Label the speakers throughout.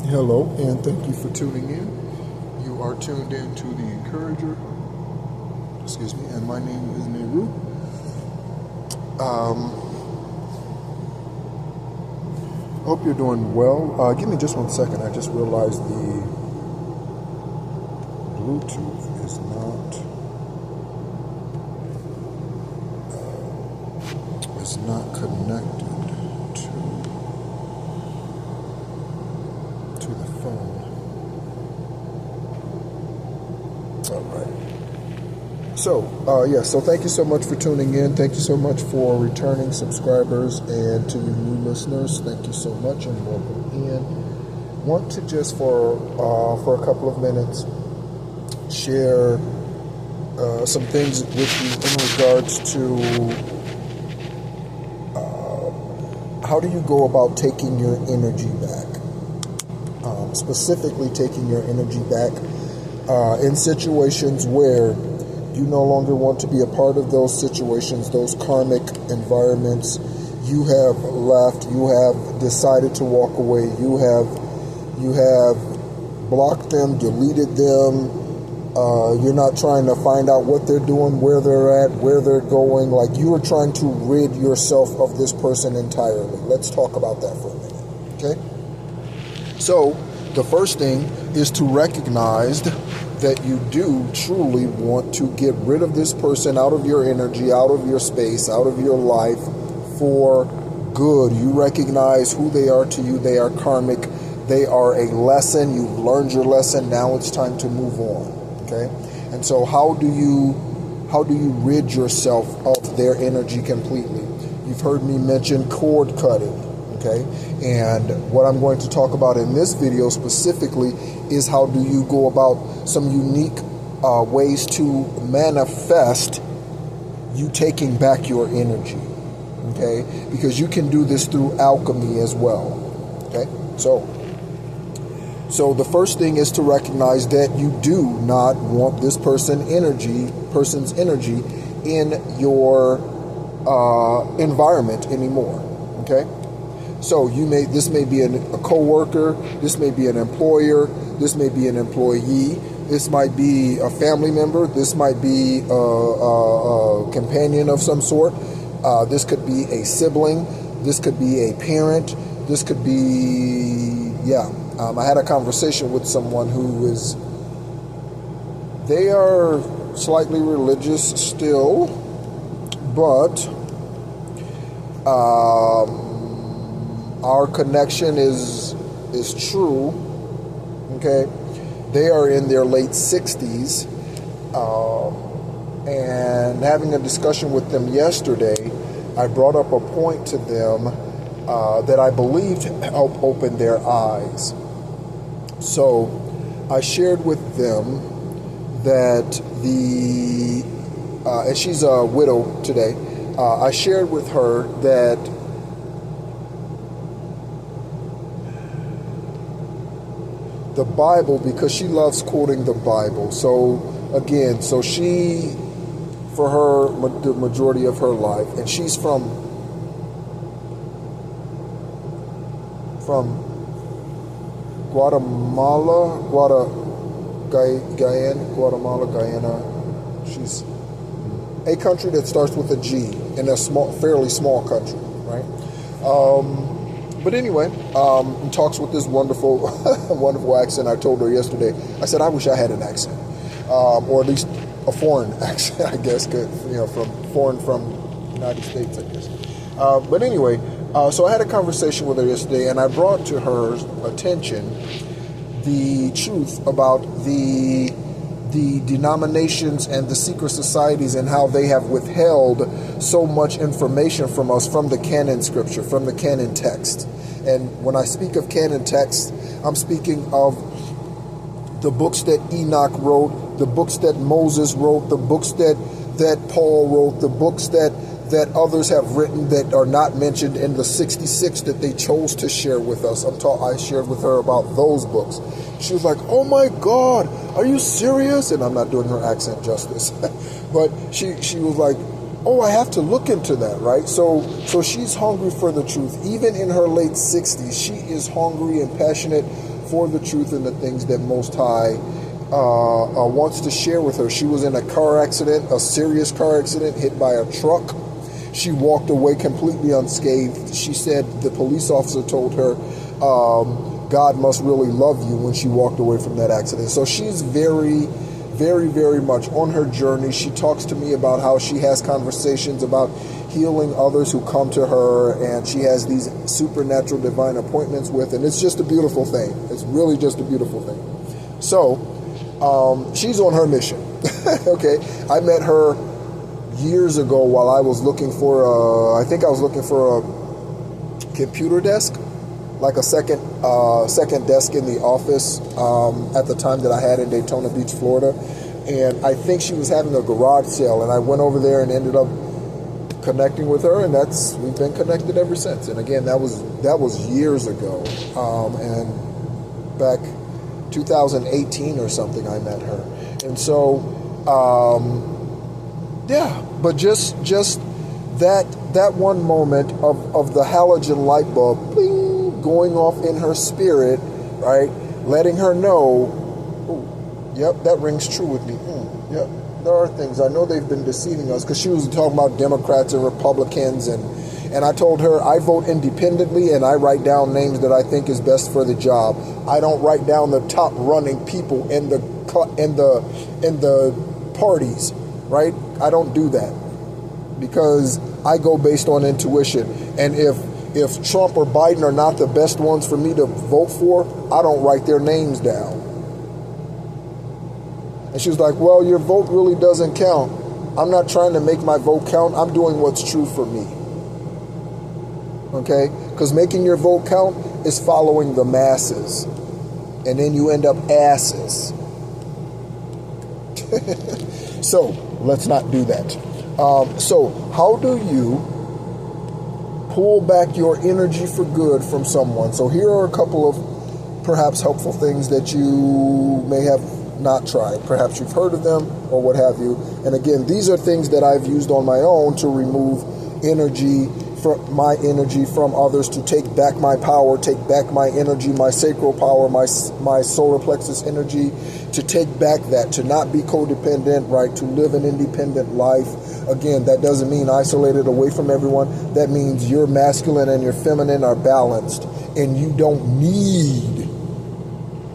Speaker 1: Hello, and thank you for tuning in. You are tuned in to The Encourager. Excuse me, and my name is Nehru. Hope you're doing well. Give me just 1 second. I just realized the Bluetooth is not connected to the phone. All right. So thank you so much for tuning in. Thank you so much for returning subscribers, and to you new listeners, thank you so much and welcome in. Want to just for a couple of minutes share some things with you in regards to how do you go about taking your energy back? Specifically taking your energy back in situations where you no longer want to be a part of those situations, those karmic environments. You have left, you have decided to walk away, you have blocked them, deleted them. You're not trying to find out what they're doing, where they're at, where they're going. Like, you are trying to rid yourself of this person entirely. Let's talk about that for a minute, okay? So, the first thing is to recognize that you do truly want to get rid of this person out of your energy, out of your space, out of your life for good. You recognize who they are to you. They are karmic. They are a lesson. You've learned your lesson. Now it's time to move on. Okay, and so how do you rid yourself of their energy completely? You've heard me mention cord cutting, okay? And what I'm going to talk about in this video specifically is how do you go about some unique ways to manifest you taking back your energy, okay? Because you can do this through alchemy as well, okay? So the first thing is to recognize that you do not want this person's energy in your environment anymore. Okay, so this may be a coworker, this may be an employer, this may be an employee, this might be a family member, this might be a companion of some sort. This could be a sibling, this could be a parent, this could be I had a conversation with someone they are slightly religious still, but our connection is true, okay? They are in their late 60s, and having a discussion with them yesterday, I brought up a point to them that I believed helped open their eyes. So I shared with them that and she's a widow today, I shared with her that the Bible, because she loves quoting the Bible, so she, for her, the majority of her life, and she's from Guatemala, Guyana. She's a country that starts with a G, in a fairly small country, right? But anyway, talks with this wonderful, wonderful accent. I told her yesterday, I said, I wish I had an accent, or at least a foreign accent, I guess, from the United States, I guess. But anyway, so I had a conversation with her yesterday, and I brought to her attention the truth about the denominations and the secret societies and how they have withheld so much information from us from the canon scripture, from the canon text. And when I speak of canon text, I'm speaking of the books that Enoch wrote, the books that Moses wrote, the books that Paul wrote, the books that others have written that are not mentioned in the 66 that they chose to share with us. I shared with her about those books. She was like, oh my God, are you serious? And I'm not doing her accent justice. But she was like, oh, I have to look into that, right? So she's hungry for the truth. Even in her late 60s, she is hungry and passionate for the truth and the things that Most High wants to share with her. She was in a car accident, a serious car accident, hit by a truck. She walked away completely unscathed. She said the police officer told her, God must really love you, when she walked away from that accident. So she's very, very, very much on her journey. She talks to me about how she has conversations about healing others who come to her, and she has these supernatural divine appointments with, and it's just a beautiful thing. It's really just a beautiful thing. So she's on her mission. Okay, I met her years ago while I was looking for I think I was looking for a computer desk, like a second desk in the office at the time that I had in Daytona Beach, Florida. And I think she was having a garage sale, and I went over there and ended up connecting with her, and we've been connected ever since. And again, that was years ago, and back 2018 or something I met her. And so yeah, but just that one moment of the halogen light bulb bling, going off in her spirit, right, letting her know, oh, yep, that rings true with me. Yep, there are things. I know they've been deceiving us, because she was talking about Democrats and Republicans, and I told her I vote independently, and I write down names that I think is best for the job. I don't write down the top running people in the parties, right? I don't do that, because I go based on intuition. And if Trump or Biden are not the best ones for me to vote for, I don't write their names down. And she was like, well, your vote really doesn't count. I'm not trying to make my vote count. I'm doing what's true for me. Okay? Because making your vote count is following the masses. And then you end up asses. So, let's not do that. So, how do you pull back your energy for good from someone? So here are a couple of perhaps helpful things that you may have not tried. Perhaps you've heard of them or what have you. And again, these are things that I've used on my own to remove my energy from others, to take back my power, take back my energy, my sacral power, my solar plexus energy, to take back that, to not be codependent, right, to live an independent life. Again, that doesn't mean isolated away from everyone. That means your masculine and your feminine are balanced, and you don't need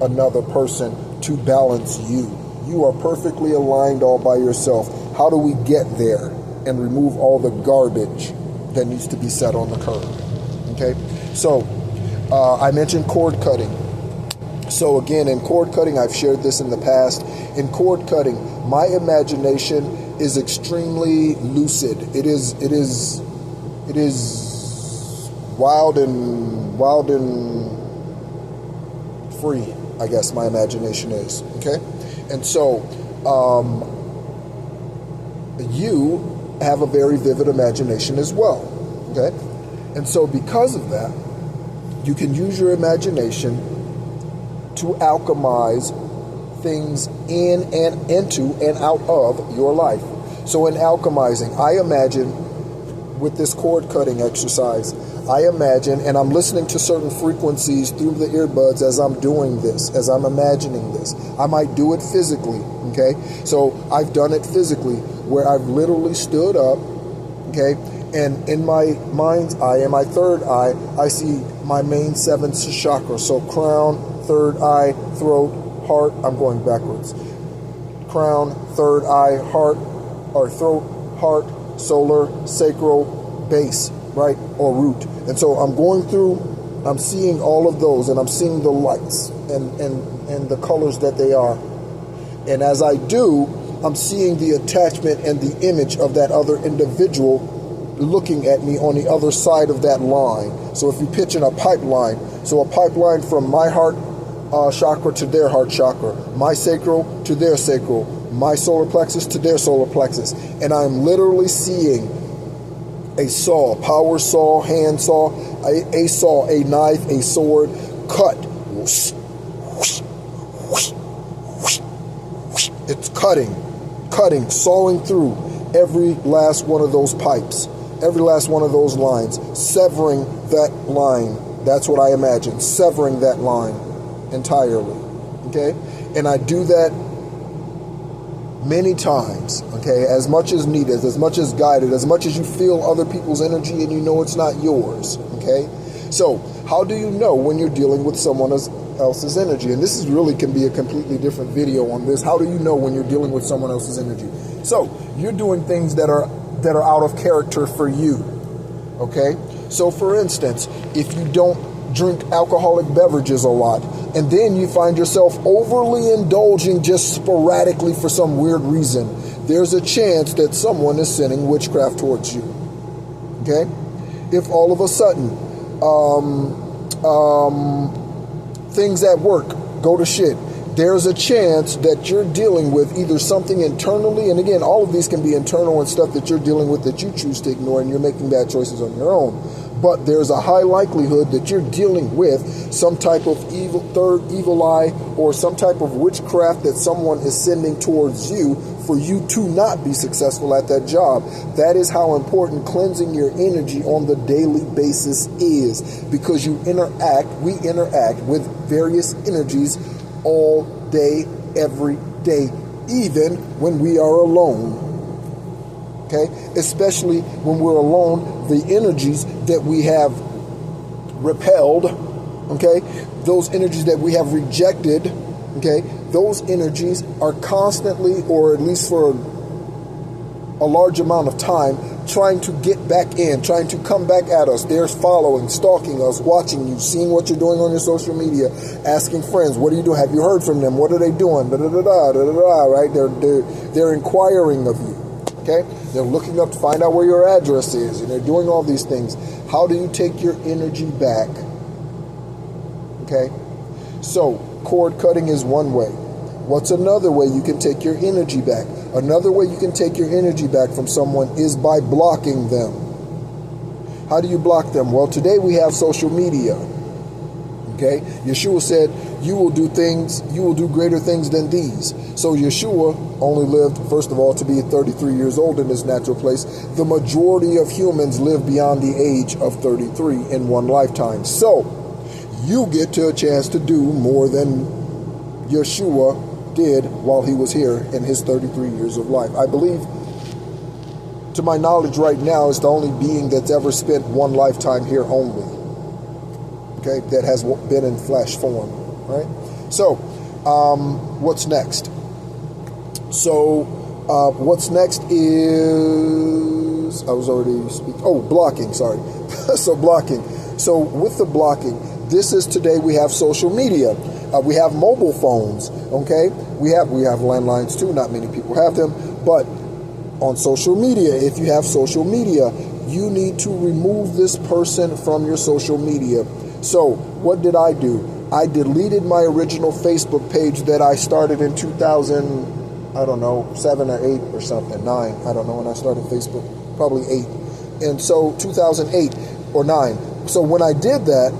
Speaker 1: another person to balance you. You are perfectly aligned all by yourself. How do we get there and remove all the garbage that needs to be set on the curb? Okay, so I mentioned cord cutting. So again, in cord cutting, I've shared this in the past. In cord cutting, my imagination is extremely lucid. It is wild and free, I guess my imagination is. Okay, and so you have a very vivid imagination as well. Okay, and so because of that, you can use your imagination to alchemize things in and into and out of your life. So in alchemizing, I imagine with this cord cutting exercise, I imagine, and I'm listening to certain frequencies through the earbuds as I'm doing this, as I'm imagining this. I might do it physically, okay? So I've done it physically, where I've literally stood up, okay? And in my mind's eye, in my third eye, I see my main seventh chakra. So crown, third eye, throat, heart. I'm going backwards. Crown, third eye, heart, or throat, heart, solar, sacral, base, right, or root. And so I'm going through, I'm seeing all of those, and I'm seeing the lights and the colors that they are. And as I do, I'm seeing the attachment and the image of that other individual looking at me on the other side of that line. So if you picture a pipeline, so a pipeline from my heart chakra to their heart chakra, my sacral to their sacral, my solar plexus to their solar plexus, and I'm literally seeing a saw, power saw, hand saw, a saw, a knife, a sword, cut. It's cutting, sawing through every last one of those pipes, every last one of those lines, severing that line. That's what I imagine, severing that line. entirely. Okay? And I do that many times, okay, as much as needed, as much as guided, as much as you feel other people's energy and you know it's not yours, okay? So, how do you know when you're dealing with someone else's energy? And this is really can be a completely different video on this. How do you know when you're dealing with someone else's energy? So, you're doing things that are out of character for you, okay? So, for instance, if you don't drink alcoholic beverages a lot, and then you find yourself overly indulging just sporadically for some weird reason, there's a chance that someone is sending witchcraft towards you. Okay? If all of a sudden things at work go to shit, there's a chance that you're dealing with either something internally, and again, all of these can be internal and stuff that you're dealing with that you choose to ignore, and you're making bad choices on your own. But there's a high likelihood that you're dealing with some type of third evil eye or some type of witchcraft that someone is sending towards you for you to not be successful at that job. That is how important cleansing your energy on the daily basis is, because we interact with various energies all day, every day, even when we are alone. Okay? Especially when we're alone, the energies that we have repelled, okay, those energies that we have rejected, okay, those energies are constantly, or at least for a large amount of time, trying to get back in, trying to come back at us. They're following, stalking us, watching you, seeing what you're doing on your social media, asking friends, what are you doing? Have you heard from them? What are they doing? Right? They're inquiring of you. Okay? They're looking up to find out where your address is, and they're doing all these things. How do you take your energy back? Okay? So, cord cutting is one way. What's another way you can take your energy back? Another way you can take your energy back from someone is by blocking them. How do you block them? Well, today we have social media. Okay? Yeshua said, you will do greater things than these. So Yeshua only lived, first of all, to be 33 years old in this natural place. The majority of humans live beyond the age of 33 in one lifetime. So you get a chance to do more than Yeshua did while he was here in his 33 years of life. I believe, to my knowledge right now, is the only being that's ever spent one lifetime here only. Okay, that has been in flesh form, right? So, what's next? So, what's next is, I was already speaking, blocking, sorry. So, blocking. So, with the blocking, this is today we have social media. We have mobile phones, okay? We have landlines too. Not many people have them. But on social media, if you have social media, you need to remove this person from your social media. So what did I do? I deleted my original Facebook page that I started in 2000, I don't know, 7 or 8 or something, 9. I don't know when I started Facebook, probably 8. And so 2008 or 9. So when I did that,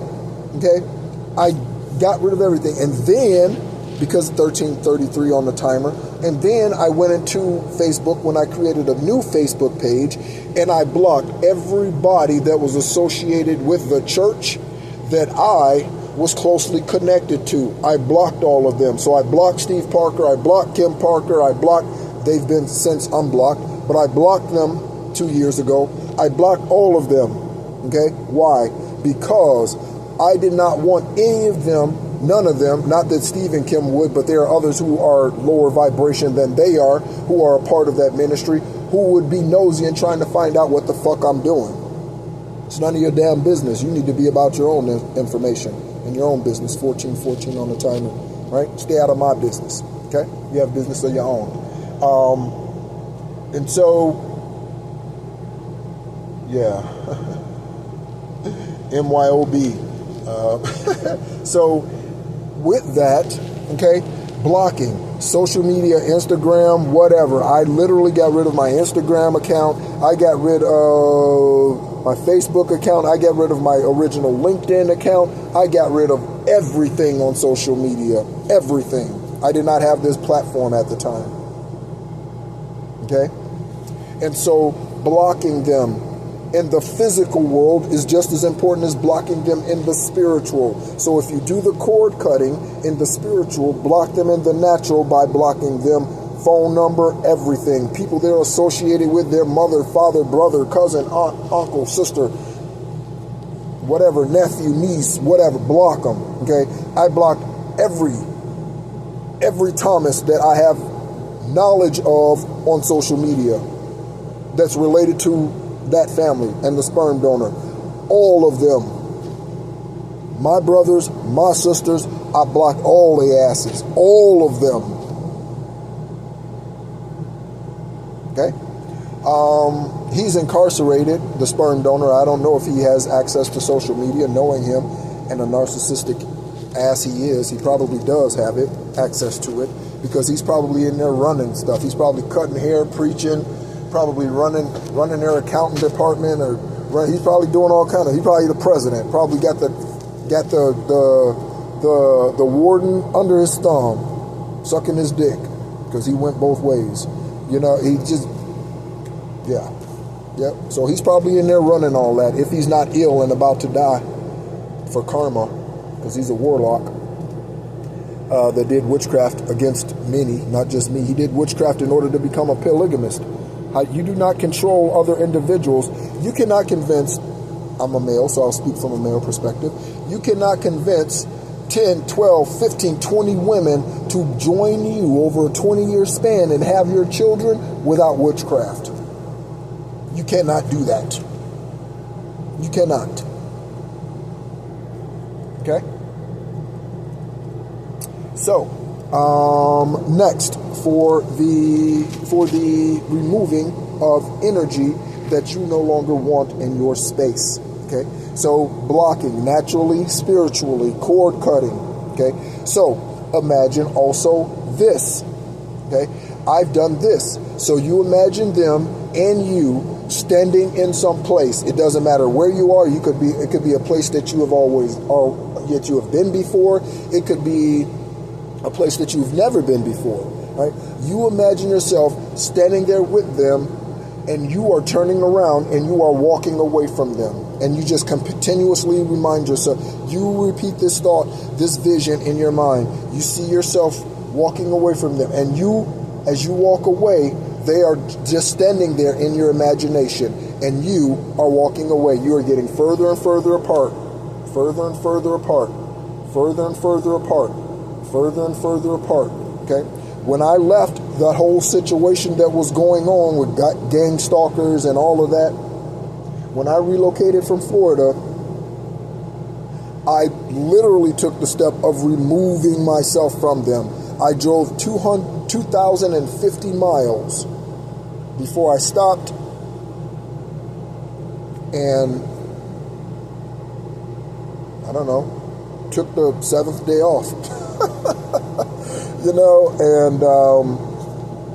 Speaker 1: okay, I got rid of everything. And then, because 1333 on the timer, and then I went into Facebook when I created a new Facebook page, and I blocked everybody that was associated with the church that I was closely connected to. I blocked all of them. So I blocked Steve Parker, I blocked Kim Parker, they've been since unblocked, but I blocked them 2 years ago. I blocked all of them. Okay? Why? Because I did not want any of them, none of them, not that Steve and Kim would, but there are others who are lower vibration than they are, who are a part of that ministry, who would be nosy and trying to find out what the fuck I'm doing. It's none of your damn business. You need to be about your own information and your own business. 1414 on the timer, right? Stay out of my business, okay? You have business of your own. And so, yeah, MYOB. So with that, okay, blocking, social media, Instagram, whatever. I literally got rid of my Instagram account. I got rid of my Facebook account. I got rid of my original LinkedIn account. I got rid of everything on social media. Everything. I did not have this platform at the time. Okay? And so blocking them in the physical world is just as important as blocking them in the spiritual. So if you do the cord cutting in the spiritual, block them in the natural by blocking them. Phone number, everything. People they're associated with, their mother, father, brother, cousin, aunt, uncle, sister, whatever, nephew, niece, whatever, block them. Okay, I blocked every Thomas that I have knowledge of on social media that's related to that family and the sperm donor. All of them. My brothers, my sisters, I blocked all their asses. All of them. Okay? He's incarcerated, the sperm donor. I don't know if he has access to social media. Knowing him and a narcissistic ass he is, he probably does have it, access to it, because he's probably in there running stuff. He's probably cutting hair, preaching, probably running their accounting department, or he's probably doing all kind of. He's probably the president. Probably got the warden under his thumb, sucking his dick, because he went both ways. You know, he just, yeah. So he's probably in there running all that, if he's not ill and about to die for karma, because he's a warlock that did witchcraft against many, not just me. He did witchcraft in order to become a polygamist. You do not control other individuals. You cannot convince, I'm a male, so I'll speak from a male perspective. You cannot convince 10, 12, 15, 20 women to join you over a 20-year span and have your children without witchcraft. You cannot do that. You cannot. Okay? So, next, for the removing of energy that you no longer want in your space. Okay? So, blocking naturally, spiritually, cord cutting. Okay? So, imagine also this. Okay? I've done this. So you imagine them and you standing in some place. It doesn't matter where you are. It could be a place that you have yet you have been before. It could be a place that you've never been before. Right? You imagine yourself standing there with them, and you are turning around and you are walking away from them. And you just continuously remind yourself. You repeat this thought, this vision in your mind. You see yourself walking away from them, and you, as you walk away, they are just standing there in your imagination, and you are walking away. You are getting further and further apart, further and further apart, further and further apart, further and further apart. Okay? When I left the whole situation that was going on with gang stalkers and all of that, when I relocated from Florida, I literally took the step of removing myself from them. I drove 2,050 miles before I stopped, and I don't know, took the 7th day off. You know, and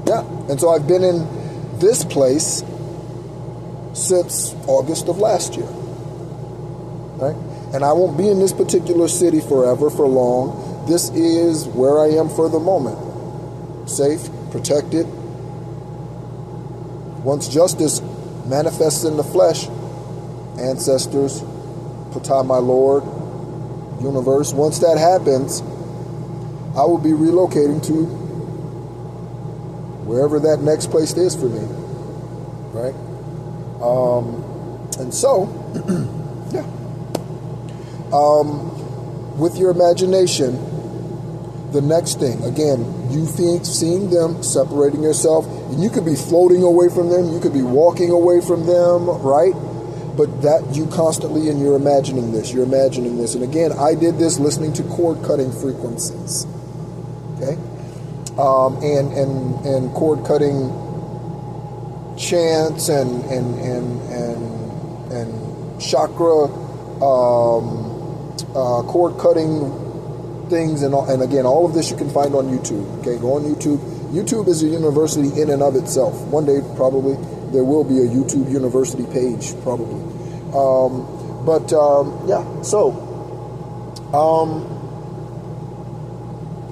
Speaker 1: yeah, and so I've been in this place since August of last year, right? And I won't be in this particular city forever, for long. This is where I am for the moment. Safe, protected. Once justice manifests in the flesh, ancestors, Ptah, my Lord, universe, once that happens, I will be relocating to wherever that next place is for me, right? And so, yeah. With your imagination, the next thing, again, you seeing them, separating yourself, and you could be floating away from them, you could be walking away from them, right? But that you constantly, and you're imagining this. And again, I did this listening to cord cutting frequencies. Okay? And cord cutting chants and chakra cord cutting things, and again, all of this you can find on YouTube. Okay, go on YouTube. YouTube is a university in and of itself. One day, probably, there will be a YouTube university page, probably. Yeah, so,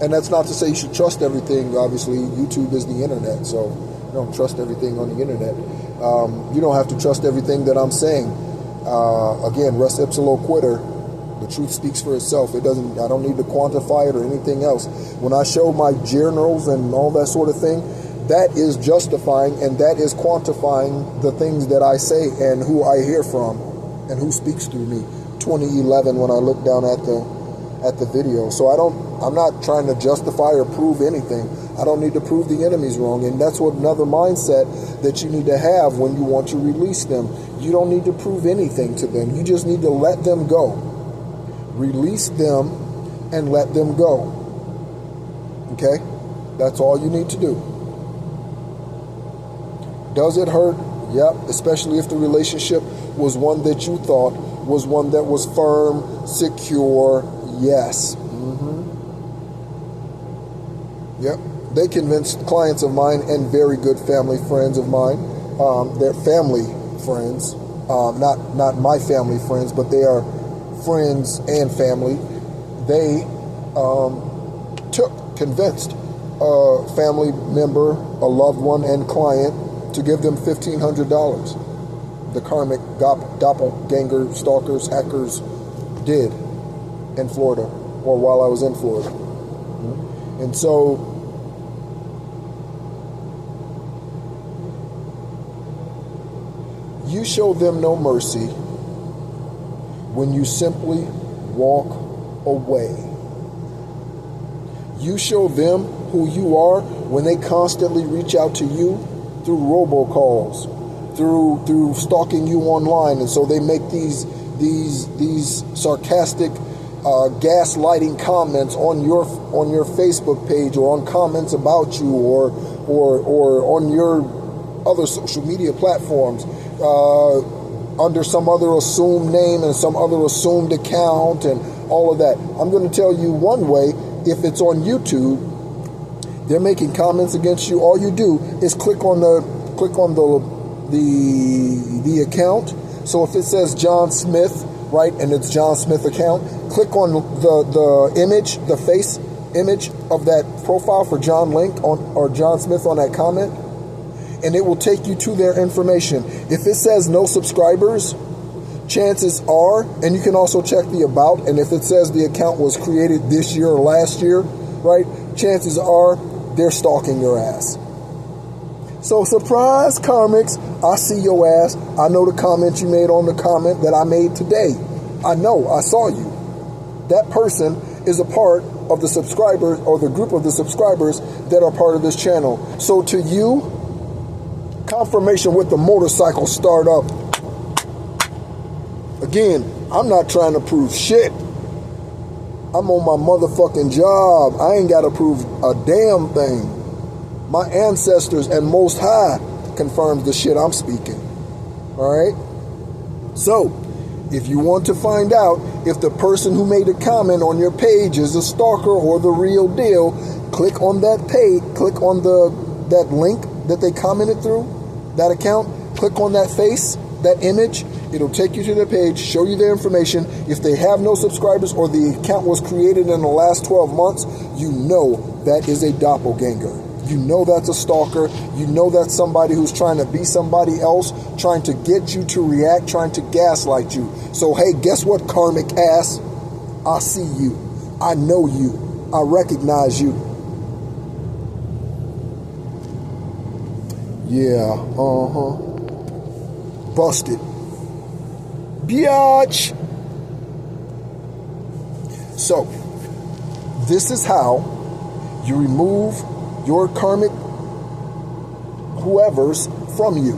Speaker 1: and that's not to say you should trust everything. Obviously, YouTube is the internet, so don't trust everything on the internet. You don't have to trust everything that I'm saying. Again, res ipsa loquitur. The truth speaks for itself. It doesn't. I don't need to quantify it or anything else. When I show my journals and all that sort of thing, that is justifying and that is quantifying the things that I say and who I hear from and who speaks through me. 2011, when I look down at the video. So I'm not trying to justify or prove anything. I don't need to prove the enemy's wrong. And that's what another mindset that you need to have when you want to release them. You don't need to prove anything to them. You just need to let them go. Release them and let them go. Okay? That's all you need to do. Does it hurt? Yep. Especially if the relationship was one that you thought was one that was firm, secure. Yes. Yep. They convinced clients of mine and very good family friends of mine. They're family friends, not my family friends, but they are friends and family. They convinced a family member, a loved one, and client to give them $1,500. The karmic doppelganger stalkers, hackers did in Florida, or while I was in Florida. And so you show them no mercy when you simply walk away. You show them who you are when they constantly reach out to you through robocalls, through stalking you online, and so they make these sarcastic gaslighting comments on your Facebook page or on comments about you or on your other social media platforms under some other assumed name and some other assumed account and all of that. I'm going to tell you one way. If it's on YouTube, they're making comments against you. All you do is click on the account. So if it says John Smith, right, and it's John Smith account, click on the image, the face image of that profile for John Link or John Smith on that comment, and it will take you to their information. If it says no subscribers, chances are, and you can also check the about, and if it says the account was created this year or last year, right, chances are they're stalking your ass. So surprise, karmics, I see your ass. I know the comment you made on the comment that I made today. I know, I saw you. That person is a part of the subscribers or the group of the subscribers that are part of this channel. So to you, confirmation with the motorcycle startup. Again, I'm not trying to prove shit. I'm on my motherfucking job. I ain't got to prove a damn thing. My ancestors and Most High confirms the shit I'm speaking. All right? So, if you want to find out if the person who made a comment on your page is a stalker or the real deal, click on that page, click on that link that they commented through, that account, click on that face, that image. It'll take you to their page, show you their information. If they have no subscribers or the account was created in the last 12 months, you know that is a doppelganger. You know that's a stalker. You know that's somebody who's trying to be somebody else, trying to get you to react, trying to gaslight you. So, hey, guess what, karmic ass? I see you. I know you. I recognize you. Yeah, busted. Biatch. So, this is how you remove your karmic whoever's from you.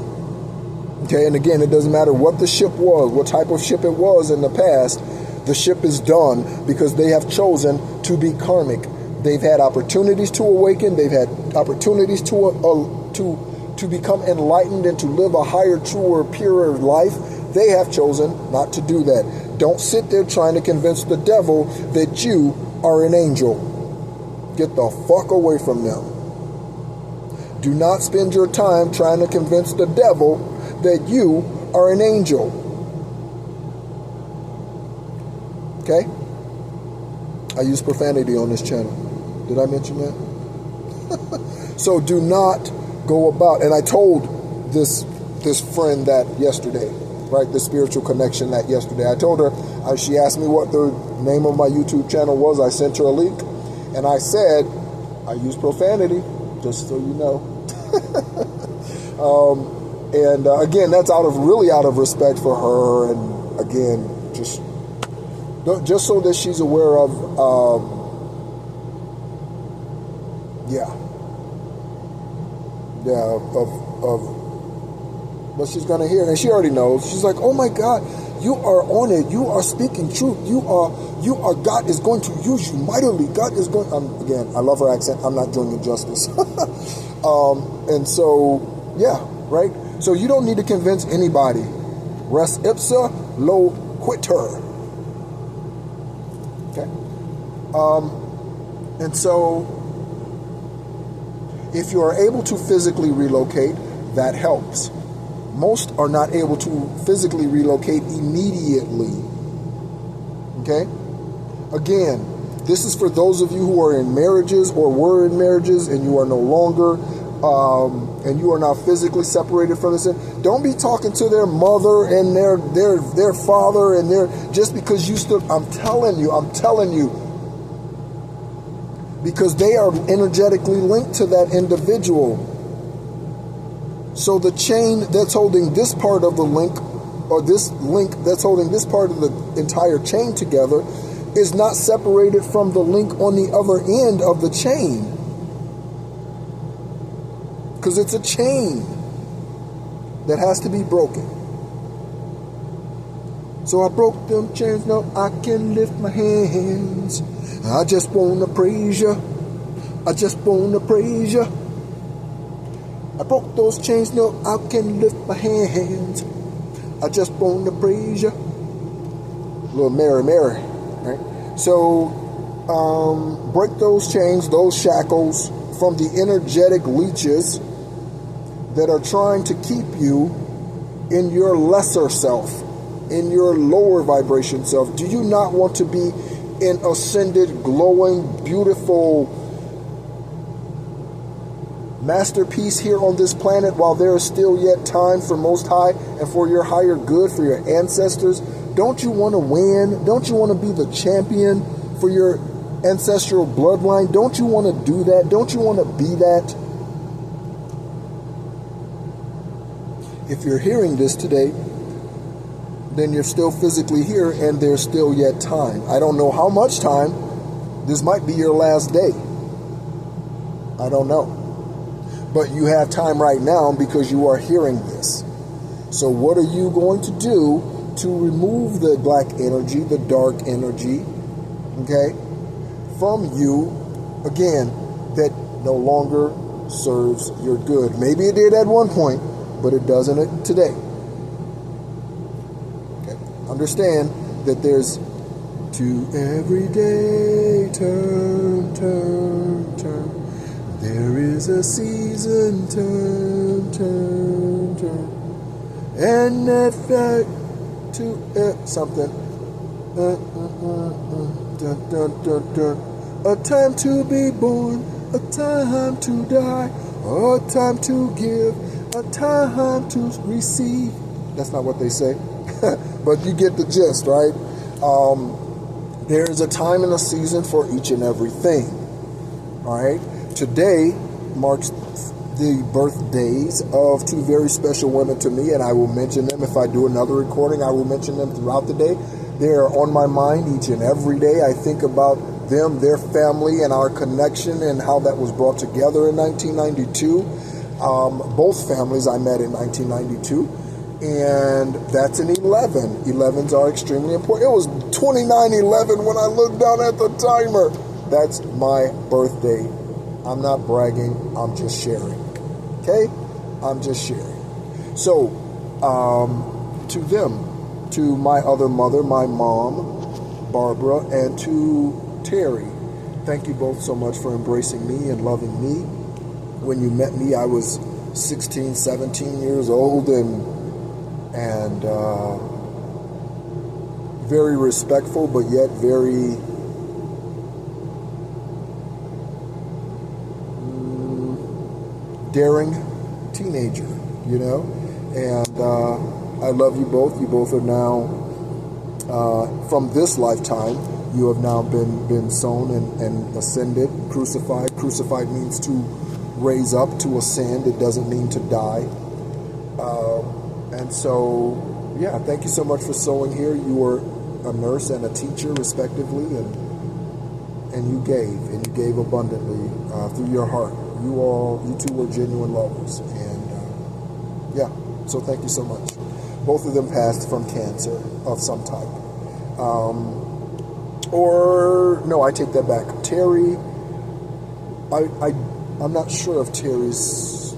Speaker 1: Okay, and again, it doesn't matter what the ship was, what type of ship it was in the past, the ship is done because they have chosen to be karmic. They've had opportunities to awaken, they've had opportunities to become enlightened and to live a higher, truer, purer life. They have chosen not to do that. Don't sit there trying to convince the devil that you are an angel. Get the fuck away from them. Do not spend your time trying to convince the devil that you are an angel. Okay? I use profanity on this channel. Did I mention that? So do not go about, and I told this this friend that yesterday, right? The spiritual connection that yesterday. I told her, she asked me what the name of my YouTube channel was. I sent her a link, and I said, I use profanity, just so you know. And again, that's really out of respect for her, and again, just so that she's aware of, of what she's gonna hear, and she already knows. She's like, "Oh my God, you are on it. You are speaking truth. You are. God is going to use you mightily. God is going." Again, I love her accent. I'm not doing it justice. And so, yeah, right. So you don't need to convince anybody. Res ipsa loquitur. Okay. And so, if you are able to physically relocate, that helps. Most are not able to physically relocate immediately. Okay? Again, this is for those of you who are in marriages or were in marriages and you are no longer, and you are now physically separated from this. Don't be talking to their mother and their father and just because you stood. I'm telling you, because they are energetically linked to that individual. So the chain that's holding this part of the link, or this link that's holding this part of the entire chain together, is not separated from the link on the other end of the chain. Because it's a chain that has to be broken. So I broke them chains, now I can lift my hands. I just want to praise you. I just want to praise you. I broke those chains, now I can lift my hands. I just want to praise you. Little Mary, right? So, break those chains, those shackles from the energetic leeches that are trying to keep you in your lesser self, in your lower vibration self. Do you not want to be in ascended, glowing, beautiful masterpiece here on this planet while there is still yet time for Most High and for your higher good, for your ancestors? Don't you want to win? Don't you want to be the champion for your ancestral bloodline? Don't you want to do that? Don't you want to be that? If you're hearing this today, then you're still physically here and there's still yet time. I don't know how much time. This might be your last day. I don't know. But you have time right now because you are hearing this. So what are you going to do to remove the black energy, the dark energy, okay, from you, again, that no longer serves your good? Maybe it did at one point, but it doesn't today. Okay. Understand that there's to every day turn. There is a season, turn. And that fact to something. A time to be born, a time to die, a time to give, a time to receive. That's not what they say, but you get the gist, right? There is a time and a season for each and everything. All right. Today marks the birthdays of two very special women to me, and I will mention them. If I do another recording, I will mention them throughout the day. They are on my mind each and every day. I think about them, their family, and our connection and how that was brought together in 1992. Both families I met in 1992, and that's an 11. 11s are extremely important. It was 2911 when I looked down at the timer. That's my birthday. I'm not bragging, I'm just sharing. Okay? I'm just sharing. So, to them, to my other mother, my mom, Barbara, and to Terry, thank you both so much for embracing me and loving me. When you met me, I was 16, 17 years old and very respectful, but yet very daring teenager, you know, And I love you both. You both are now, from this lifetime, you have now been sown and ascended, crucified. Crucified means to raise up, to ascend. It doesn't mean to die. And so, yeah, thank you so much for sowing here. You were a nurse and a teacher, respectively, and you gave abundantly through your heart. You two were genuine lovers, and yeah. So thank you so much. Both of them passed from cancer of some type. Or no, I take that back. Terry, I'm not sure if Terry's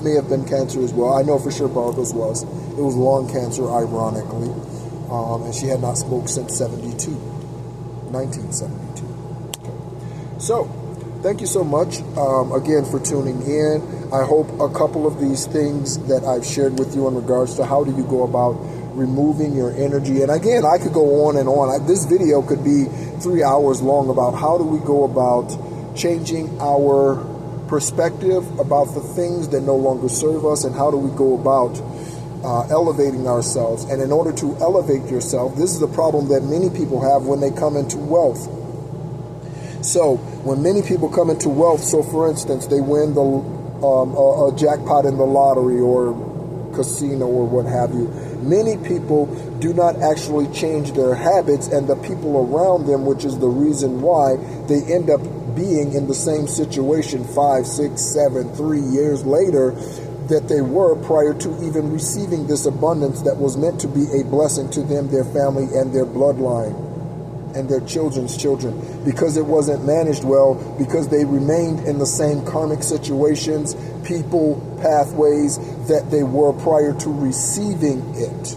Speaker 1: may have been cancer as well. I know for sure Barbara's was. It was lung cancer, ironically. And she had not smoked since 1972. Okay. So, thank you so much, again, for tuning in. I hope a couple of these things that I've shared with you in regards to how do you go about removing your energy. And again, I could go on and on. This video could be 3 hours long about how do we go about changing our perspective about the things that no longer serve us, and how do we go about elevating ourselves. And in order to elevate yourself, this is the problem that many people have when they come into wealth. So when many people come into wealth, so for instance, they win a jackpot in the lottery or casino or what have you, many people do not actually change their habits and the people around them, which is the reason why they end up being in the same situation 5, 6, 7, 3 years later that they were prior to even receiving this abundance that was meant to be a blessing to them, their family, and their bloodline, and their children's children, because it wasn't managed well, because they remained in the same karmic situations, people, pathways that they were prior to receiving it.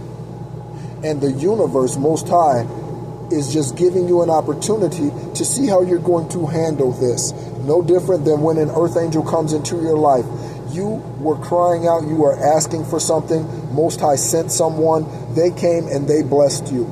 Speaker 1: And the universe, Most High, is just giving you an opportunity to see how you're going to handle this. No different than when an earth angel comes into your life. You were crying out, you were asking for something, Most High sent someone, they came and they blessed you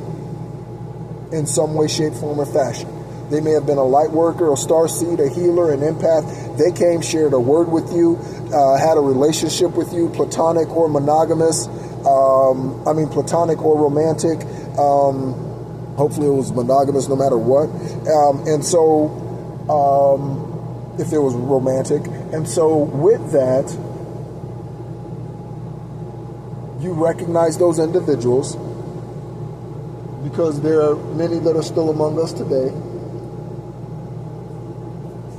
Speaker 1: in some way, shape, form, or fashion. They may have been a light worker, a star seed, a healer, an empath. They came, shared a word with you, had a relationship with you, platonic or monogamous, platonic or romantic. Hopefully it was monogamous no matter what. And so, if it was romantic. And so with that, you recognize those individuals, because there are many that are still among us today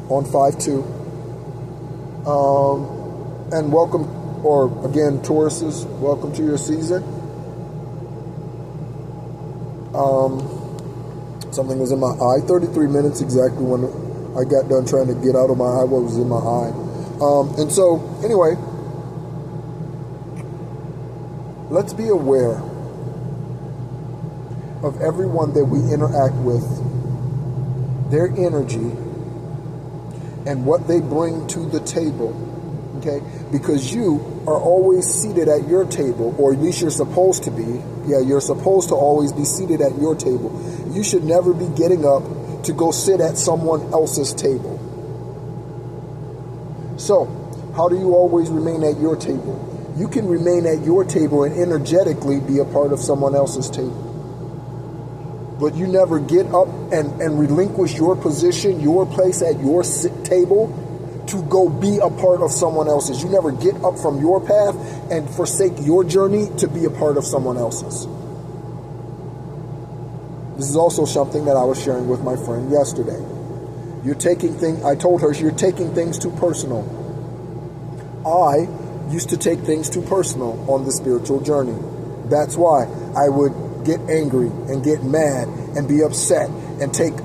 Speaker 1: on 5-2. And welcome, or again, Tauruses, welcome to your season. Something was in my eye. 33 minutes exactly when I got done trying to get out of my eye what was in my eye. And so, anyway, let's be aware of everyone that we interact with, their energy, and what they bring to the table, okay? Because you are always seated at your table, or at least you're supposed to be. Yeah, you're supposed to always be seated at your table. You should never be getting up to go sit at someone else's table. So, how do you always remain at your table? You can remain at your table and energetically be a part of someone else's table. But you never get up and relinquish your position, your place at your table to go be a part of someone else's. You never get up from your path and forsake your journey to be a part of someone else's. This is also something that I was sharing with my friend yesterday. I told her, you're taking things too personal. I used to take things too personal on the spiritual journey. That's why I would get angry and get mad and be upset and take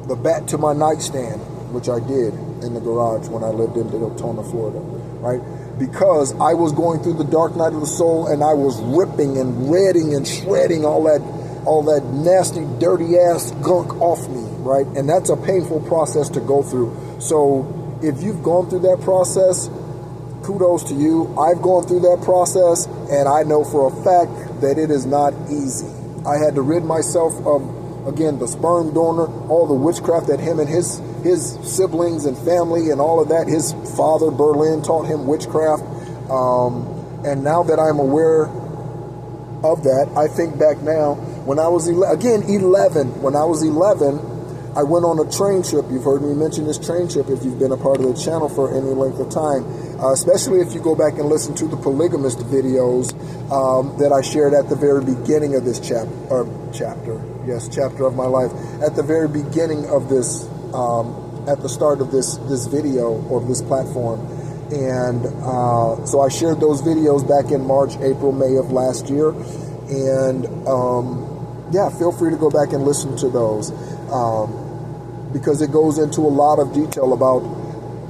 Speaker 1: the bat to my nightstand, which I did in the garage when I lived in Daytona, Florida, right? Because I was going through the dark night of the soul, and I was ripping and redding and shredding all that nasty, dirty ass gunk off me, right? And that's a painful process to go through. So if you've gone through that process, kudos to you. I've gone through that process, and I know for a fact that it is not easy. I had to rid myself of, again, the sperm donor, all the witchcraft that him and his siblings and family and all of that. His father, Berlin, taught him witchcraft. And now that I'm aware of that, I think back now, when I was 11, when I was 11, I went on a train trip. You've heard me mention this train trip if you've been a part of the channel for any length of time, especially if you go back and listen to the polygamist videos that I shared at the very beginning of this chapter of my life, at the very beginning of this, at the start of this video or this platform. And so I shared those videos back in March, April, May of last year. And yeah, feel free to go back and listen to those because it goes into a lot of detail about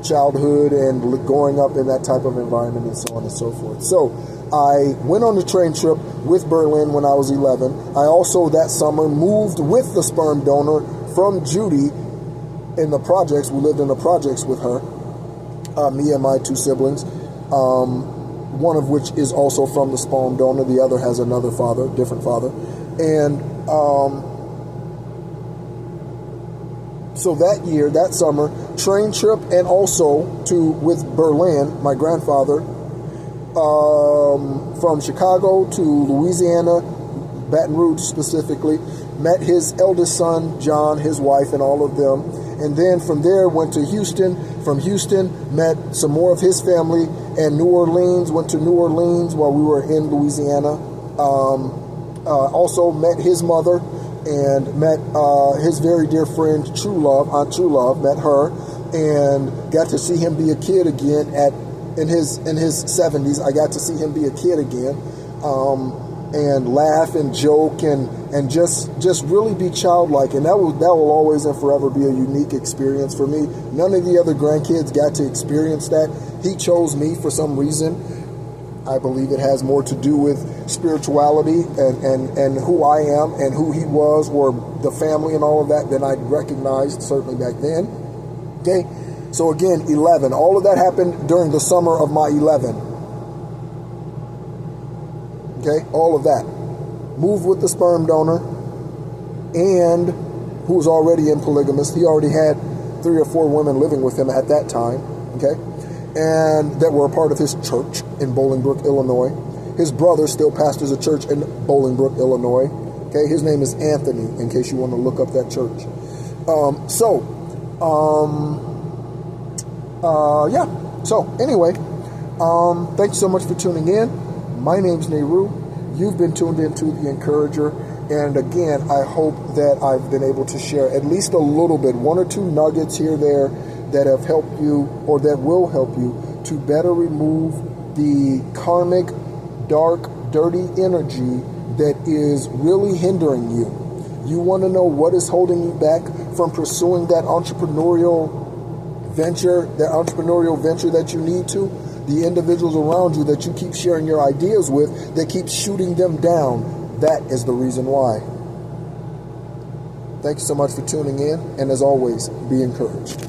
Speaker 1: childhood and growing up in that type of environment and so on and so forth. So I went on the train trip with Berlin when I was 11. I also that summer moved with the sperm donor from Judy in the projects. We lived in the projects with her, me and my two siblings, one of which is also from the sperm donor. The other has another father, different father. And so that year, that summer, train trip, and also with Berlin, my grandfather, from Chicago to Louisiana, Baton Rouge specifically, met his eldest son, John, his wife, and all of them. And then from there, went to Houston. From Houston, met some more of his family, and New Orleans, went to New Orleans while we were in Louisiana. Also met his mother and met his very dear friend, True Love, Aunt True Love, met her, and got to see him be a kid again in his 70s. I got to see him be a kid again, and laugh and joke and just really be childlike. And that will always and forever be a unique experience for me. None of the other grandkids got to experience that. He chose me for some reason. I believe it has more to do with spirituality and who I am and who he was, or the family and all of that, than I recognized certainly back then. Okay, so again, 11. All of that happened during the summer of my 11. Okay, all of that. Moved with the sperm donor, and who was already in polygamous. He already had 3 or 4 women living with him at that time. Okay, and that were a part of his church in Bolingbrook, Illinois. His brother still pastors a church in Bolingbrook, Illinois. Okay, his name is Anthony, in case you want to look up that church. Yeah. So anyway, thanks so much for tuning in. My name's Nehru. You've been tuned into The Encourager. And again, I hope that I've been able to share at least a little bit, 1 or 2 nuggets here, there, that have helped you, or that will help you, to better remove the karmic, dark, dirty energy that is really hindering you. You want to know what is holding you back from pursuing that entrepreneurial venture that you need to? The individuals around you that you keep sharing your ideas with, that keep shooting them down. That is the reason why. Thanks so much for tuning in, and as always, be encouraged.